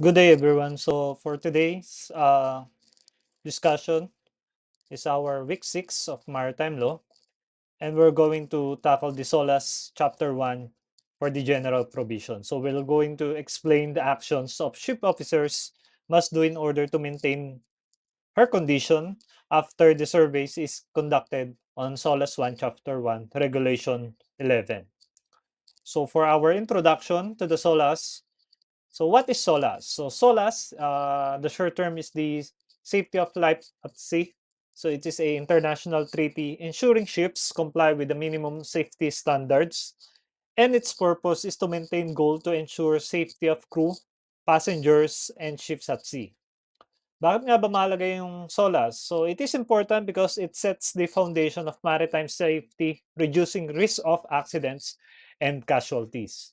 Good day, everyone. So, for today's discussion is our week 6 of Maritime Law, and we're going to tackle the SOLAS Chapter 1 for the general provision. So, we're going to explain the actions of ship officers must do in order to maintain her condition after the surveys is conducted on SOLAS 1 Chapter 1, Regulation 11. So, for our introduction to the SOLAS, so what is SOLAS? So SOLAS, the short term is the Safety of Life at Sea. So it is a international treaty ensuring ships comply with the minimum safety standards. And its purpose is to maintain goal to ensure safety of crew, passengers, and ships at sea. Bakit nga ba mahalaga yung SOLAS? So it is important because it sets the foundation of maritime safety, reducing risk of accidents and casualties.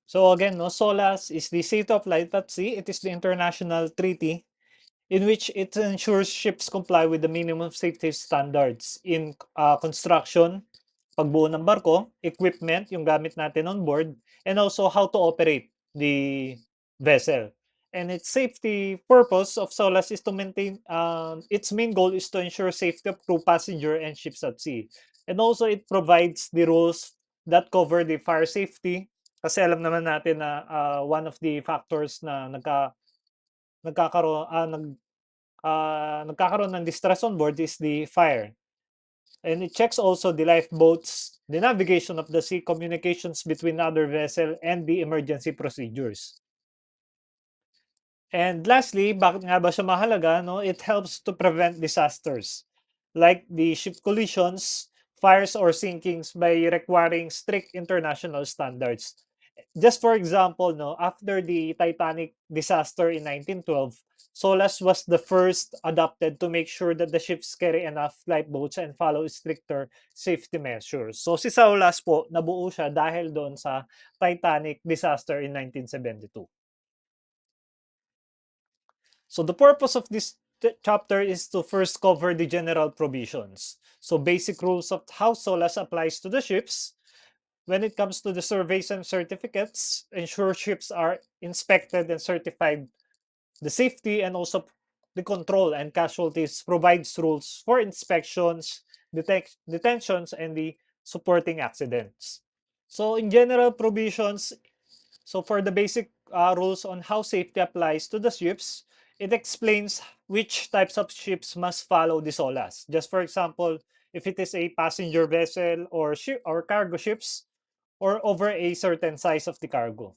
So again, no, SOLAS is the Safety of Life at Sea. It is the international treaty in which it ensures ships comply with the minimum safety standards in construction, pagbuo ng barko, equipment, yung gamit natin on board, and also how to operate the vessel. And its safety purpose of SOLAS is to maintain, its main goal is to ensure safety of crew, passenger, and ships at sea. And also it provides the rules that cover the fire safety. Kasi alam naman natin na one of the factors na nagkakaroon, nagkakaroon ng distress on board is the fire. And it checks also the lifeboats, the navigation of the sea, communications between other vessel, and the emergency procedures. And lastly, bakit nga ba siya mahalaga? No? It helps to prevent disasters like the ship collisions, fires, or sinkings by requiring strict international standards. Just for example, no, after the Titanic disaster in 1912, SOLAS was the first adopted to make sure that the ships carry enough lifeboats and follow stricter safety measures. So si SOLAS po, nabuo siya dahil doon sa Titanic disaster in 1972. So the purpose of this chapter is to first cover the general provisions. So basic rules of how SOLAS applies to the ships. When it comes to the surveys and certificates, ensure ships are inspected and certified. The safety and also the control and casualties provides rules for inspections, detentions, and the supporting accidents. So in general provisions, so for the basic rules on how safety applies to the ships, it explains which types of ships must follow the SOLAS. Just for example, if it is a passenger vessel or ship or cargo ships or over a certain size of the cargo.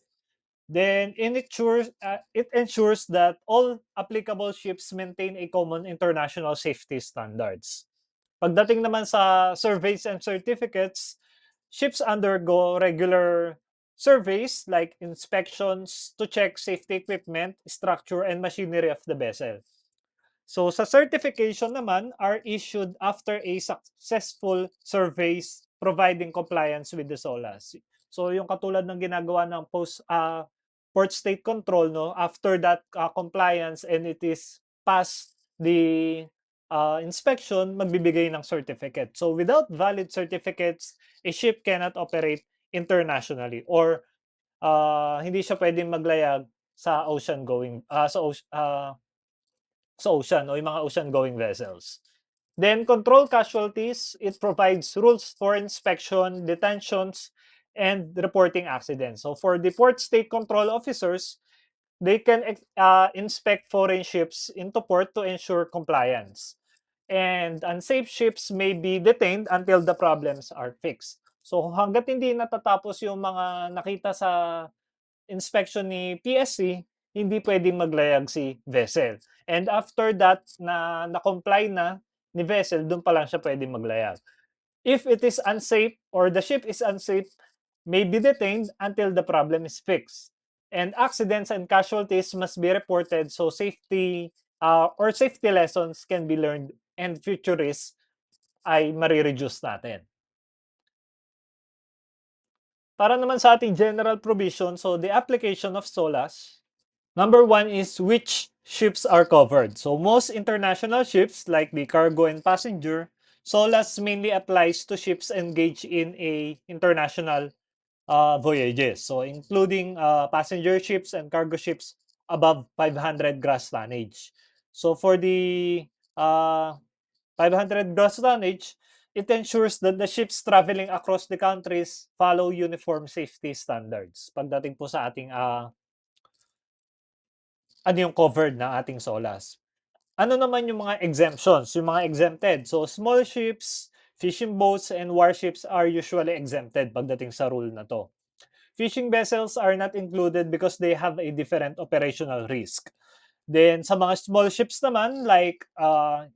Then it ensures that all applicable ships maintain a common international safety standards. Pagdating naman sa surveys and certificates, ships undergo regular surveys like inspections to check safety equipment, structure, and machinery of the vessel. So sa certification naman are issued after a successful surveys providing compliance with the SOLAS. So yung katulad ng ginagawa ng port state control, no, after that compliance and it is past the inspection, magbibigay ng certificate. So without valid certificates, a ship cannot operate internationally or hindi siya pwedeng maglayag sa ocean going sa ocean o yung mga ocean-going vessels. Then control casualties, it provides rules for inspection, detentions, and reporting accidents. So for the port state control officers, they can inspect foreign ships into port to ensure compliance. And unsafe ships may be detained until the problems are fixed. So hangga't hindi natatapos yung mga nakita sa inspection ni PSC, hindi pwedeng maglayag si vessel. And after that, na-comply na ni vessel, doon pa lang siya pwedeng maglayag. If it is unsafe or the ship is unsafe, may be detained until the problem is fixed. And accidents and casualties must be reported so safety lessons can be learned and future risks ay marireduce natin. Para naman sa ating general provision, so the application of SOLAS. Number one is which ships are covered. So most international ships like the cargo and passenger, SOLAS mainly applies to ships engaged in a international voyages. So including passenger ships and cargo ships above 500 gross tonnage. So for the 500 gross tonnage, it ensures that the ships traveling across the countries follow uniform safety standards pagdating po sa ating ano yung covered ng ating SOLAS. Ano naman yung mga exemptions, yung mga exempted? So small ships, fishing boats, and warships are usually exempted pagdating sa rule na 'to. Fishing vessels are not included because they have a different operational risk. Then sa mga small ships naman like,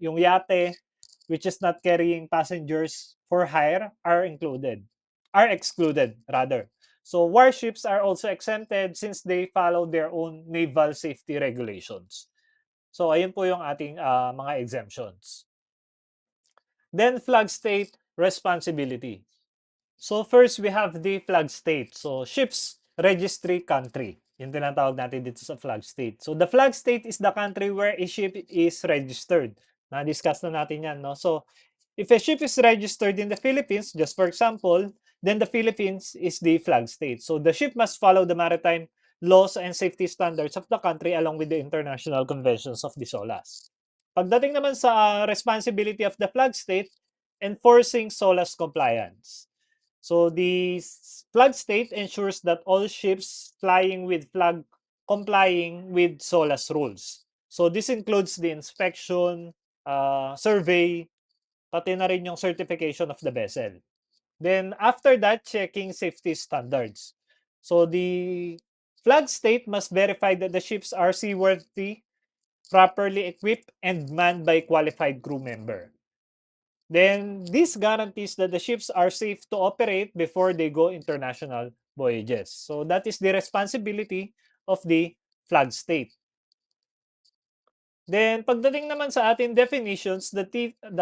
yung yate, which is not carrying passengers for hire are excluded rather. So warships are also exempted since they follow their own naval safety regulations. So ayun po yung ating, mga exemptions. Then flag state responsibility. So first we have the flag state. So ships registry country. Yung tinatawag natin dito sa flag state. So the flag state is the country where a ship is registered. Na-discuss na natin yan, no? So if a ship is registered in the Philippines, just for example, then the Philippines is the flag state. So the ship must follow the maritime laws and safety standards of the country along with the international conventions of the SOLAS. Pagdating naman sa responsibility of the flag state, enforcing SOLAS compliance. So the flag state ensures that all ships flying with flag complying with SOLAS rules. So this includes the inspection, survey, pati na rin yung certification of the vessel. Then after that, checking safety standards. So the flag state must verify that the ships are seaworthy, properly equipped, and manned by qualified crew member. Then this guarantees that the ships are safe to operate before they go international voyages. So that is the responsibility of the flag state. Then pagdating naman sa ating definitions, the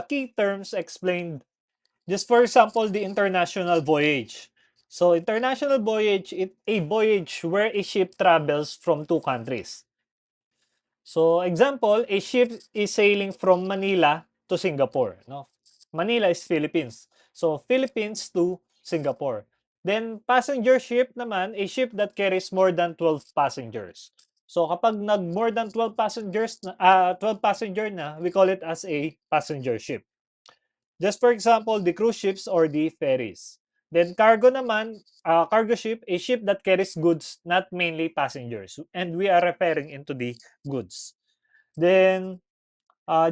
key terms explained. Just for example, the international voyage. So international voyage is a voyage where a ship travels from two countries. So example, a ship is sailing from Manila to Singapore, no? Manila is Philippines. So Philippines to Singapore. Then passenger ship naman, a ship that carries more than 12 passengers. So kapag nag more than 12 passengers 12 passenger na, we call it as a passenger ship. Just for example, the cruise ships or the ferries. Then cargo naman, cargo ship, a ship that carries goods, not mainly passengers. And we are referring into the goods. Then,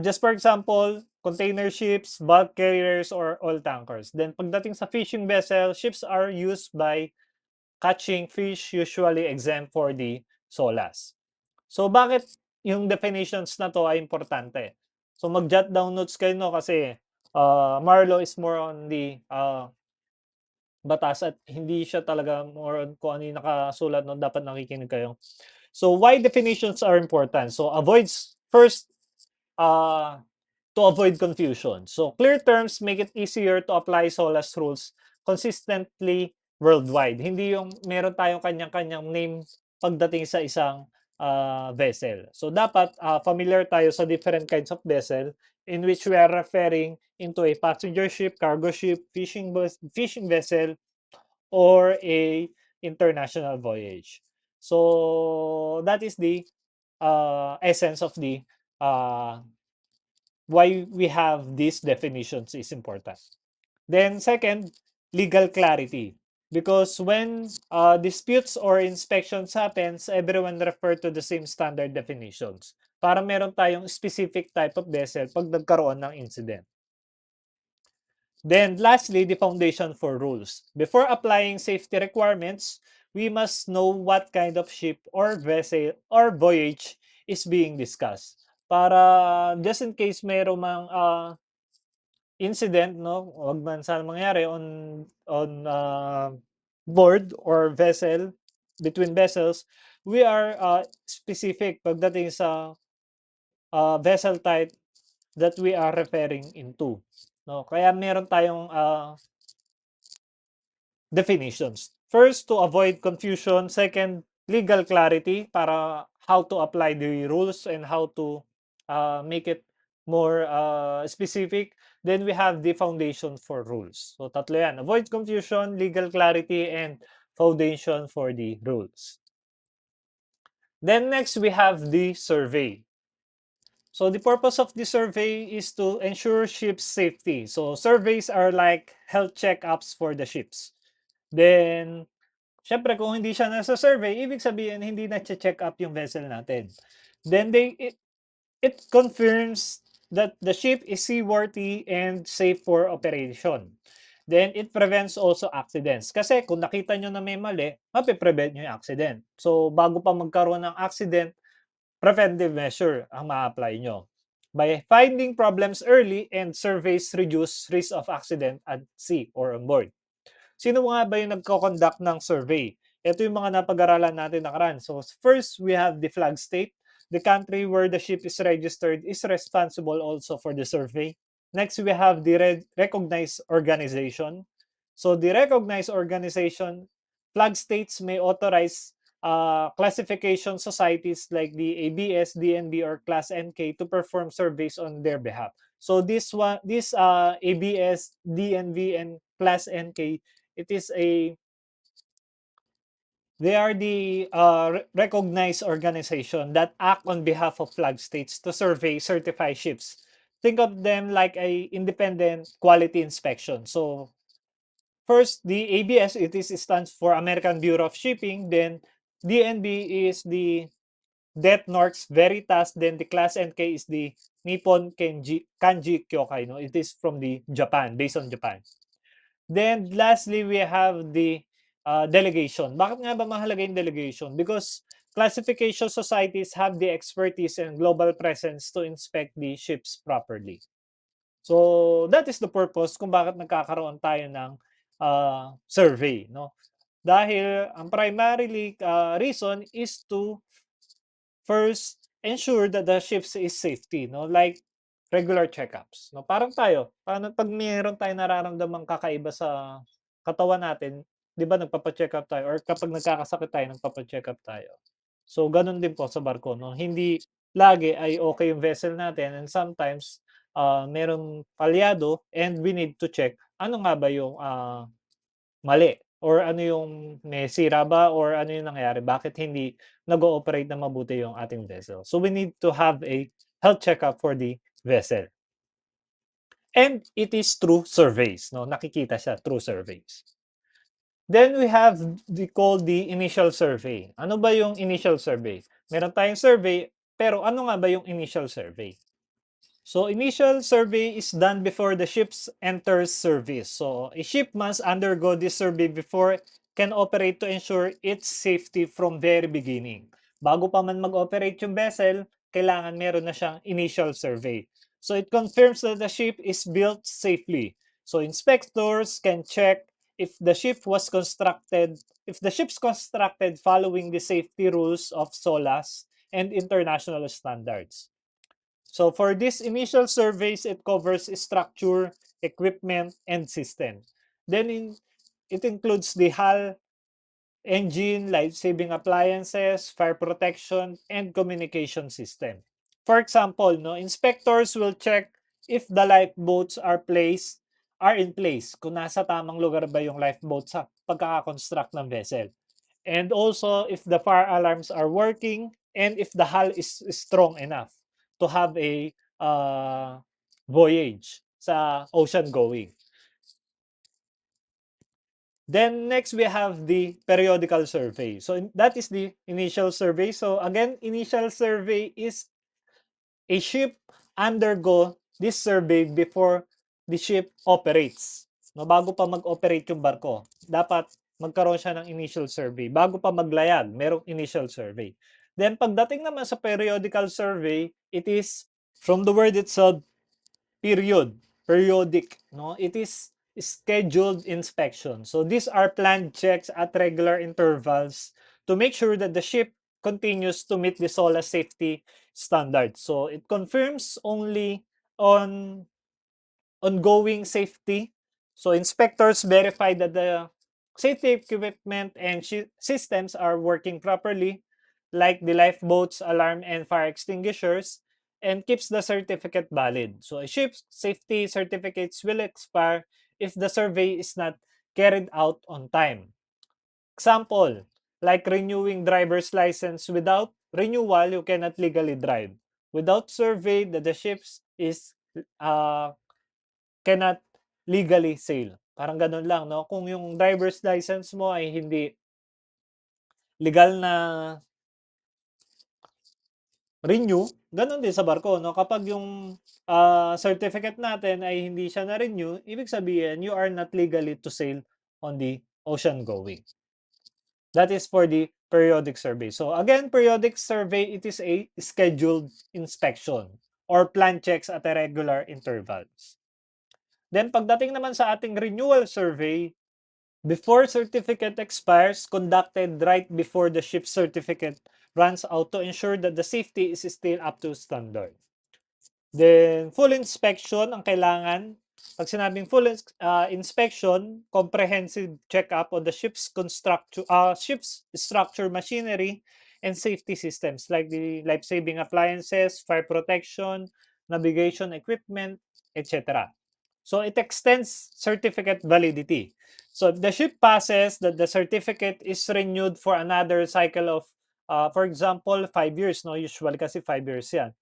just for example, container ships, bulk carriers, or oil tankers. Then pagdating sa fishing vessel, ships are used by catching fish, usually exempt for the SOLAS. So bakit yung definitions na to ay importante? So mag-jot down notes kayo, no, kasi Marlo is more on the batas at hindi siya talaga more on kung ano yung nakasulat, no, dapat nakikinig kayo. So why definitions are important? So avoids first, uh, to avoid confusion. So clear terms make it easier to apply SOLAS rules consistently worldwide. Hindi yung meron tayong kanya-kanyang name pagdating sa isang vessel. So dapat familiar tayo sa different kinds of vessel in which we are referring into a passenger ship, cargo ship, fishing vessel, or a international voyage. So that is the essence of the uh, why we have these definitions is important. Then second, legal clarity. Because when disputes or inspections happens, everyone refer to the same standard definitions. Para meron tayong specific type of vessel pag nagkaroon ng incident. Then lastly, the foundation for rules. Before applying safety requirements, we must know what kind of ship or vessel or voyage is being discussed. Para just in case meron mang incident, no, wag man sana mangyari on board or vessel, between vessels, we are specific pagdating sa vessel type that we are referring into, no? Kaya meron tayong definitions. First, to avoid confusion. Second, legal clarity para how to apply the rules and how to make it more specific. Then we have the foundation for rules. So tatlo yan. Avoid confusion, legal clarity, and foundation for the rules. Then next, we have the survey. So the purpose of the survey is to ensure ship's safety. So surveys are like health checkups for the ships. Then, syempre kung hindi siya nasa survey, ibig sabihin hindi na check up yung vessel natin. Then it confirms that the ship is seaworthy and safe for operation. Then it prevents also accidents. Kasi kung nakita nyo na may mali, mapiprevent nyo yung accident. So bago pa magkaroon ng accident, preventive measure ang ma-apply nyo. By finding problems early and surveys reduce risk of accident at sea or on board. Sino nga ba yung nagko-conduct ng survey? Ito yung mga napag-aralan natin nakaraan. So first, we have the flag state. The country where the ship is registered is responsible also for the survey. Next, we have the recognized organization. So the recognized organization, flag states may authorize classification societies like the ABS, DNB, or Class NK to perform surveys on their behalf. So this ABS, DNV, and Class NK, it is a they are the recognized organization that act on behalf of flag states to survey certify ships. Think of them like a independent quality inspection. So first, the ABS, it is stands for American Bureau of Shipping. Then DNB is the Det Norsk Veritas. Then the Class NK is the Nippon Kanji Kyokai. No? It is from the Japan, based on Japan. Then lastly, we have the delegation. Bakit nga ba mahalaga yung delegation? Because classification societies have the expertise and global presence to inspect the ships properly. So that is the purpose kung bakit nagkakaroon tayo ng survey, no? Dahil ang primarily reason is to first ensure that the ships is safety, no? Like regular checkups, no? Parang tayo, paano pag mayroon tayong nararamdamang kakaiba sa katawan natin, 'di ba nagpapa-check up tayo or kapag nagkakasakit tayo nagpapa-check up tayo. So gano'n din po sa barko, no? Hindi lagi ay okay yung vessel natin and sometimes merong palyado and we need to check ano nga ba yung mali or ano yung may sira ba or ano yung nangyari, bakit hindi nag-ooperate na mabuti yung ating vessel. So we need to have a health checkup for the vessel. And it is through surveys, no? Nakikita siya through surveys. Then we have called the initial survey. Ano ba yung initial survey? Meron tayong survey, pero ano nga ba yung initial survey? So initial survey is done before the ships enters service. So a ship must undergo this survey before can operate to ensure its safety from very beginning. Bago pa man mag-operate yung vessel, kailangan meron na siyang initial survey. So it confirms that the ship is built safely. So inspectors can check if the ship was constructed, if the ship's constructed following the safety rules of SOLAS and international standards. So for this initial surveys, it covers structure, equipment, and system. Then it includes the hull, engine, life-saving appliances, fire protection, and communication system. For example, no, inspectors will check if the lifeboats are in place, kung nasa tamang lugar ba yung lifeboat sa pagkaka-construct ng vessel. And also if the fire alarms are working and if the hull is strong enough to have a voyage sa ocean going. Then next we have the periodical survey. So that is the initial survey. So again, initial survey is a ship undergo this survey before the ship operates. No, bago pa mag-operate yung barko, dapat magkaroon siya ng initial survey. Bago pa maglayag, merong initial survey. Then pagdating naman sa periodical survey, it is from the word itself, periodic, no? It is scheduled inspection. So these are planned checks at regular intervals to make sure that the ship continues to meet the SOLAS safety standards. So it confirms only on ongoing safety. So inspectors verify that the safety equipment and systems are working properly, like the lifeboats, alarm, and fire extinguishers, and keeps the certificate valid. So a ship's safety certificates will expire if the survey is not carried out on time. Example, like renewing driver's license without renewal, you cannot legally drive. Without survey, the ships is cannot legally sail. Parang gano'n lang 'no, kung yung driver's license mo ay hindi legal na renew, gano'n din sa barko 'no. Kapag yung, certificate natin ay hindi siya na-renew, ibig sabihin you are not legally to sail on the ocean going. That is for the periodic survey. So again, periodic survey, it is a scheduled inspection or plan checks at irregular intervals. Then pagdating naman sa ating renewal survey, before certificate expires, conducted right before the ship's certificate runs out to ensure that the safety is still up to standard. Then full inspection ang kailangan. Pag sinabing full inspection, comprehensive check-up on the ship's structure, machinery, and safety systems like the life-saving appliances, fire protection, navigation equipment, etc. So it extends certificate validity. So if the ship passes that the certificate is renewed for another cycle of, for example, 5 years, no? Usually kasi 5 years yan.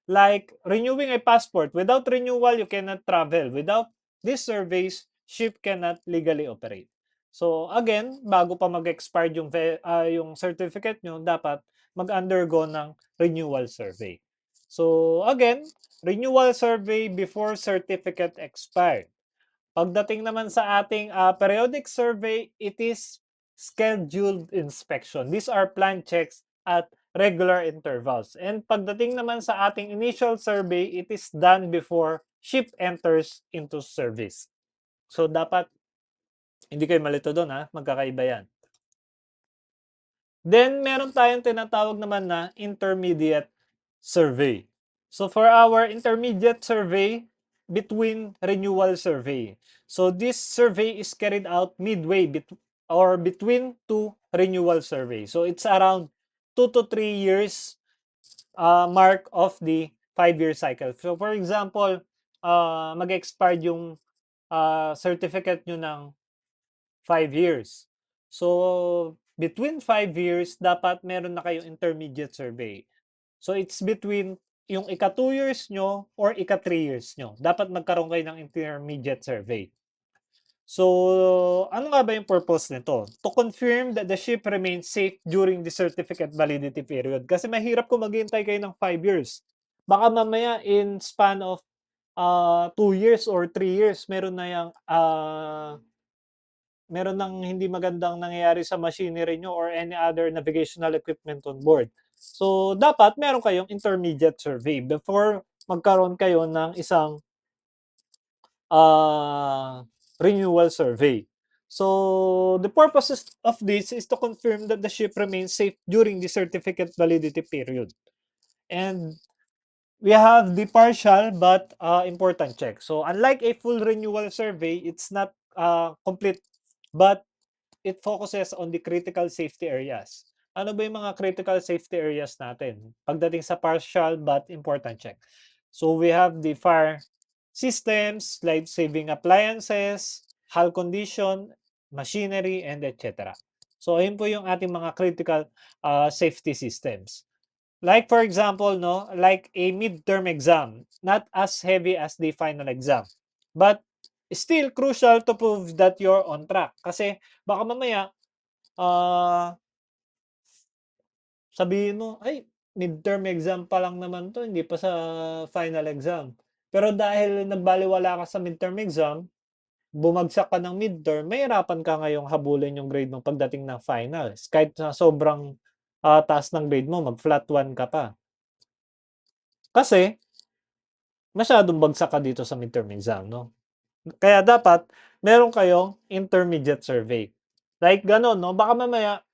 Like renewing a passport, without renewal, you cannot travel. Without these surveys, ship cannot legally operate. So again, bago pa mag-expire yung certificate nyo, dapat mag-undergo ng renewal survey. So again, renewal survey before certificate expired. Pagdating naman sa ating periodic survey, it is scheduled inspection. These are planned checks at regular intervals. And pagdating naman sa ating initial survey, it is done before ship enters into service. So dapat hindi kayo malito doon ha, magkakaiba yan. Then meron tayong tinatawag naman na intermediate survey. So for our intermediate survey, between renewal survey. So this survey is carried out midway or between two renewal survey. So it's around 2 to 3 years mark of the 5-year cycle. So for example, mag-expire yung certificate nyo ng 5 years. So between 5 years, dapat meron na kayong intermediate survey. So it's between yung ika 2 years nyo or ika 3 years nyo. Dapat magkaroon kayo ng intermediate survey. So, ano nga ba yung purpose nito? To confirm that the ship remains safe during the certificate validity period. Kasi mahirap kung maghihintay kayo ng 5 years. Baka mamaya in span of 2 years or 3 years, meron nang hindi magandang nangyayari sa machinery nyo or any other navigational equipment on board. So, dapat meron kayong intermediate survey before magkaroon kayo ng isang renewal survey. So, the purpose of this is to confirm that the ship remains safe during the certificate validity period. And we have the partial but important check. So, unlike a full renewal survey, it's not complete, but it focuses on the critical safety areas. Ano ba yung mga critical safety areas natin pagdating sa partial but important check? So we have the fire systems, life-saving appliances, hull condition, machinery, and etc. So ayun po yung ating mga critical safety systems. Like for example, no, like a midterm exam, not as heavy as the final exam. But still crucial to prove that you're on track. Kasi baka mamaya, sabihin mo, ay, midterm exam pa lang naman 'to, hindi pa sa final exam. Pero dahil nagbalewala ka sa midterm exam, bumagsak ka ng midterm, mahihirapan ka ngayong habulin yung grade mo pagdating ng finals. Kahit na sobrang taas ng grade mo, mag-flat 1 ka pa. Kasi masyadong bagsak ka dito sa midterm exam, 'no? Kaya dapat meron kayong intermediate survey. Like gano'n 'no, baka mamaya,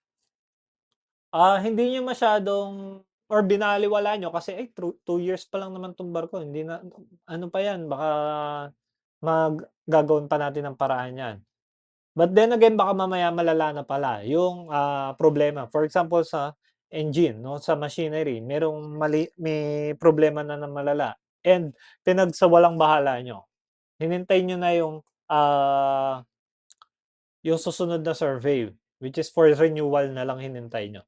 hindi niyo masyadong or binalewala niyo kasi, ay 2 years pa lang naman 'tong barko, hindi na ano pa 'yan, baka gagawin pa natin ng paraan 'yan. But then again, baka mamaya malala na pala yung problema. For example, sa engine 'no, sa machinery may problema na malala and pinagsawalang-bahala niyo. Hinintay niyo na yung susunod na survey, which is for renewal na lang hinintay niyo.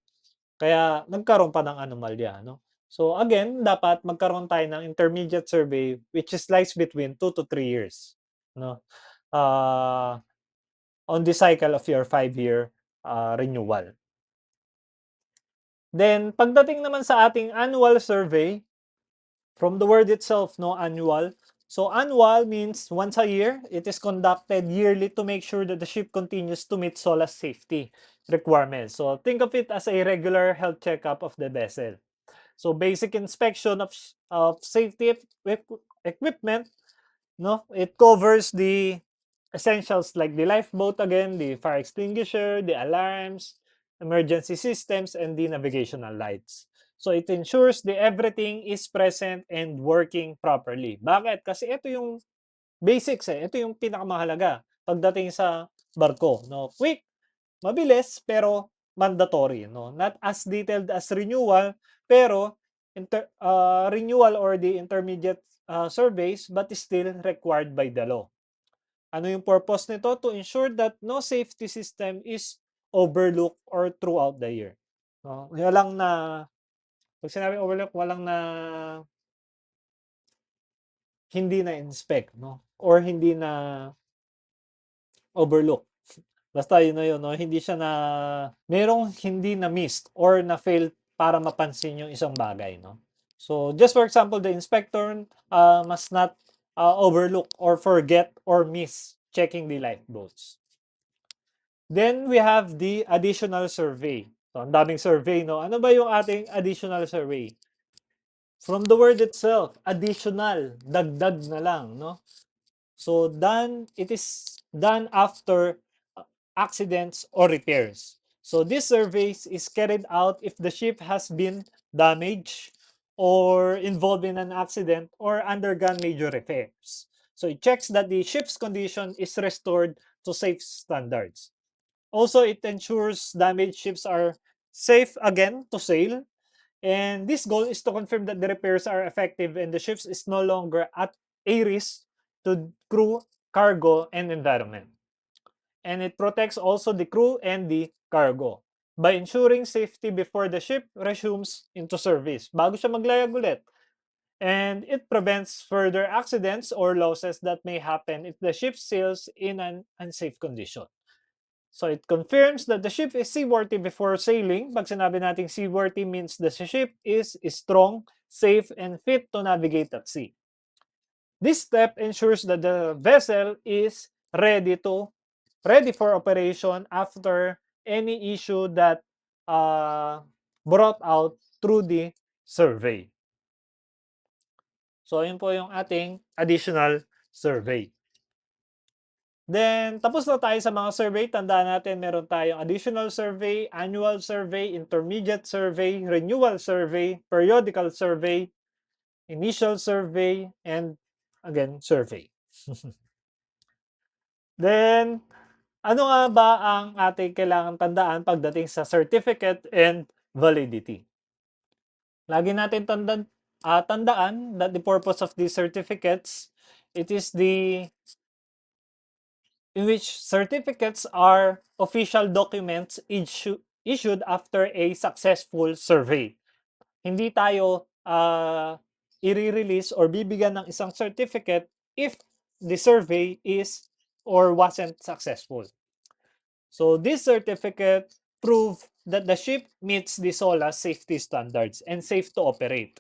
Kaya nagkaroon pa ng anomalya, no? So again, dapat magkaroon tayo ng intermediate survey which is lies between 2 to 3 years, no? Uh, on the cycle of your 5-year renewal. Then pagdating naman sa ating annual survey, from the word itself, no, annual. So annual means once a year. It is conducted yearly to make sure that the ship continues to meet SOLAS safety requirements. So think of it as a regular health checkup of the vessel. So basic inspection of safety equipment, no, it covers the essentials like the lifeboat again, the fire extinguisher, the alarms, emergency systems, and the navigational lights. So it ensures the everything is present and working properly. Bakit? Kasi ito yung basics eh. Ito yung pinakamahalaga pagdating sa barko, no? Quick, mabilis, pero mandatory, no? Not as detailed as renewal, pero renewal or the intermediate surveys, but still required by the law. Ano yung purpose nito? To ensure that no safety system is overlooked or throughout the year. No? Walang na, pag sinabi overlook, walang na hindi na inspect, no? Or hindi na overlook. Basta yun na yun, no? Hindi siya na, merong hindi na missed or na fail para mapansin yung isang bagay, no? So, just for example, the inspector must not overlook or forget or miss checking the lifeboats. Then we have the additional survey. So, ang daming survey, no? Ano ba yung ating additional survey? From the word itself, additional, dagdag na lang, no? So, it is done after accidents or repairs. So, this surveys is carried out if the ship has been damaged or involved in an accident or undergone major repairs. So, it checks that the ship's condition is restored to safe standards. Also, it ensures damaged ships are safe again to sail. And this goal is to confirm that the repairs are effective and the ships is no longer at a risk to crew, cargo, and environment. And it protects also the crew and the cargo by ensuring safety before the ship resumes into service, bago siya maglayag ulit. And it prevents further accidents or losses that may happen if the ship sails in an unsafe condition. So it confirms that the ship is seaworthy before sailing. Pag sinabi nating seaworthy means the ship is strong, safe, and fit to navigate at sea. This step ensures that the vessel is ready for operation after any issue that brought out through the survey. So, yun po yung ating additional survey. Then, tapos na tayo sa mga survey. Tandaan natin, meron tayong additional survey, annual survey, intermediate survey, renewal survey, periodical survey, initial survey, and again, survey. Then, ano nga ba ang ating kailangan tandaan pagdating sa certificate and validity? Lagi natin tandaan that the purpose of these certificates, it is in which certificates are official documents issued after a successful survey. Hindi tayo i-release or bibigyan ng isang certificate if the survey is or wasn't successful. So this certificate prove that the ship meets the SOLAS safety standards and safe to operate.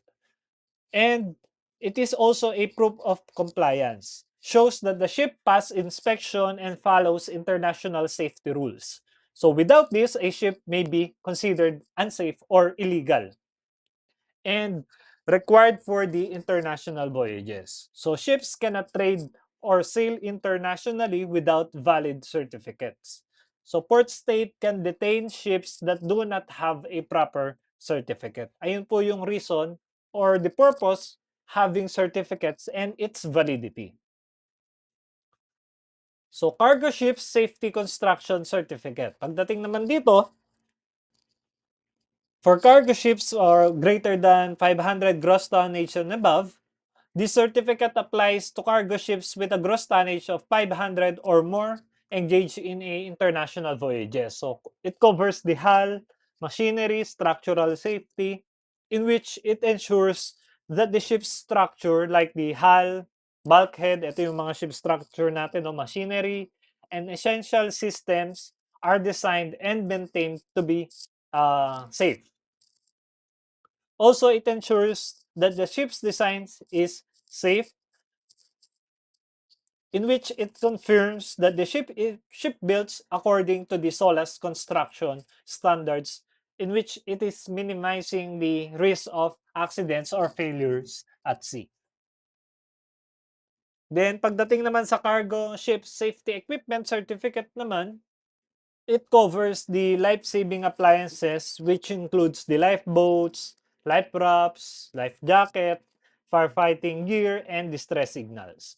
And it is also a proof of compliance. Shows that the ship passed inspection and follows international safety rules. So without this, a ship may be considered unsafe or illegal and required for the international voyages. So ships cannot trade or sail internationally without valid certificates. So port state can detain ships that do not have a proper certificate. Ayun po yung reason or the purpose having certificates and its validity. So cargo ships safety construction certificate. Pagdating naman dito, for cargo ships or greater than 500 gross tonnage and above, this certificate applies to cargo ships with a gross tonnage of 500 or more engaged in a international voyages. So it covers the hull, machinery, structural safety, in which it ensures that the ship's structure like the hull, bulkhead, ito yung mga ship structure natin, no, machinery, and essential systems are designed and maintained to be safe. Also, it ensures that the ship's design is safe, in which it confirms that the ship built according to the SOLAS construction standards, in which it is minimizing the risk of accidents or failures at sea. Then pagdating naman sa cargo ship safety equipment certificate naman, it covers the life-saving appliances, which includes the lifeboats, life rafts, life jacket, firefighting gear, and distress signals.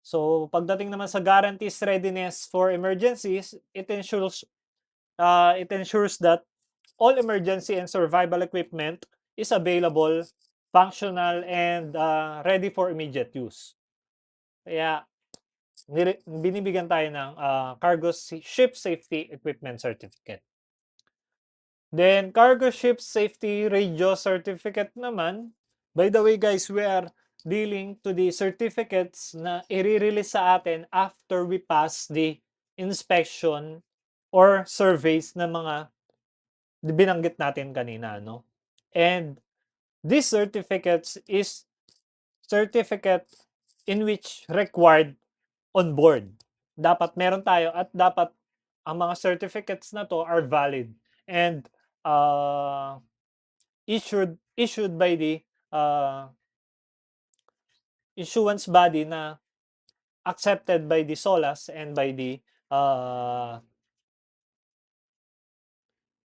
So, pagdating naman sa guarantees readiness for emergencies, it ensures that all emergency and survival equipment is available, functional, and ready for immediate use. Kaya binibigyan tayo ng ship safety equipment certificate. Then cargo ship safety radio certificate naman. By the way guys, we are dealing to the certificates na i-release sa atin after we pass the inspection or surveys ng mga binanggit natin kanina, no? And these certificates is certificate in which required on board. Dapat meron tayo at dapat ang mga certificates na 'to are valid and uh, issued by the uh, issuance body na accepted by the SOLAS and by the uh,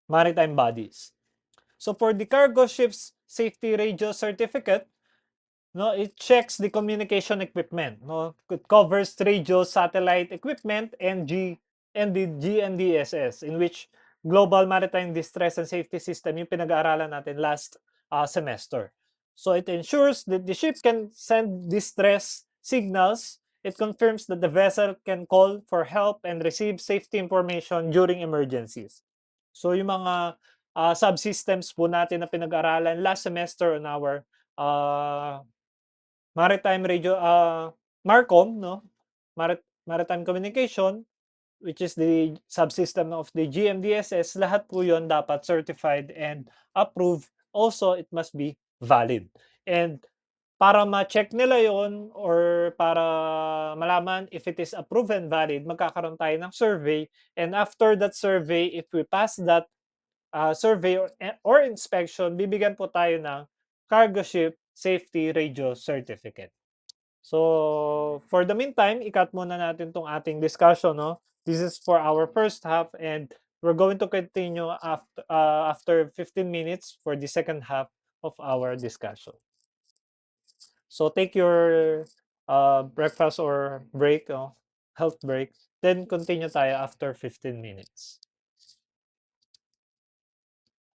maritime bodies. So for the cargo ships safety radio certificate, no, it checks the communication equipment. No, it covers radio, satellite equipment, and the GNDSS, in which Global Maritime Distress and Safety System yung pinag-aaralan natin last semester. So it ensures that the ship can send distress signals. It confirms that the vessel can call for help and receive safety information during emergencies. So yung mga subsystems po natin na pinag-aralan last semester on our uh, maritime radio MARCOM, no? Maritime Communication, which is the subsystem of the GMDSS, lahat po 'yon dapat certified and approved. Also, it must be valid. And para ma-check nila 'yon or para malaman if it is approved and valid, magkakaroon tayo ng survey, and after that survey, if we pass that survey or inspection, bibigyan po tayo ng cargo ship safety radio certificate. So, for the meantime, i-cut muna natin 'tong ating discussion, no? This is for our first half and we're going to continue after 15 minutes for the second half of our discussion. So, take your breakfast or break, health break, then continue tayo after 15 minutes.